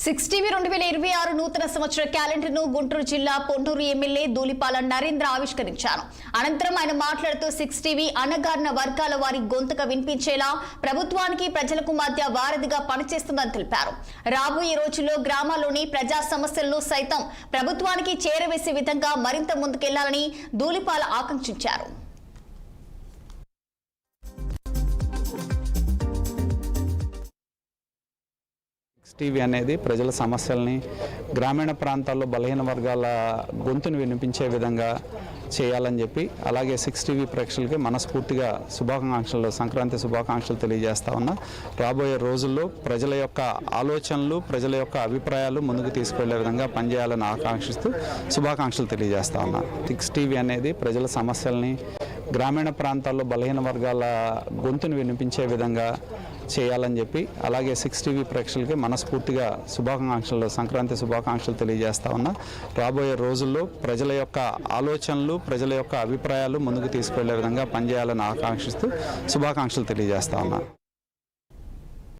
Six TV 2026 నూతన సంవత్సర క్యాలెండర్ను గుంటూరు జిల్లా పొంటూరు ఎమ్మెల్యే ధూళిపాల నరేంద్ర ఆవిష్కరించారు. అనంతరం ఆయన మాట్లాడుతూ సిక్స్ టీవీ అణగారిన వర్గాల వారి గొంతుగా వినిపించేలా ప్రభుత్వానికి ప్రజలకు మధ్య వారధిగా పనిచేస్తుందని తెలిపారు. రాబోయే రోజుల్లో గ్రామాల్లోని ప్రజా సమస్యలను సైతం ప్రభుత్వానికి చేరవేసే విధంగా మరింత ముందుకెళ్లాలని ధూళిపాల ఆకాంక్షించారు. టీవీ అనేది ప్రజల సమస్యల్ని గ్రామీణ ప్రాంతాల్లో బలహీన వర్గాల గొంతును వినిపించే విధంగా చేయాలని చెప్పి అలాగే సిక్స్ టీవీ ప్రేక్షకులకి మనస్ఫూర్తిగా సంక్రాంతి శుభాకాంక్షలు తెలియజేస్తా ఉన్నా. రాబోయే రోజుల్లో ప్రజల యొక్క ఆలోచనలు ప్రజల యొక్క అభిప్రాయాలు ముందుకు తీసుకెళ్లే విధంగా పనిచేయాలని ఆకాంక్షిస్తూ శుభాకాంక్షలు తెలియజేస్తా ఉన్నా. సిక్స్ టీవీ అనేది ప్రజల సమస్యల్ని గ్రామీణ ప్రాంతాల్లో బలహీన వర్గాల గొంతును వినిపించే విధంగా చేయాలని చెప్పి అలాగే సిక్స్ టీవీ ప్రేక్షకులకి మనస్ఫూర్తిగా సంక్రాంతి శుభాకాంక్షలు తెలియజేస్తా ఉన్నా. రాబోయే రోజుల్లో ప్రజల యొక్క ఆలోచనలు ప్రజల యొక్క అభిప్రాయాలు ముందుకు తీసుకెళ్లే విధంగా పనిచేయాలని ఆకాంక్షిస్తూ శుభాకాంక్షలు తెలియజేస్తా ఉన్నా.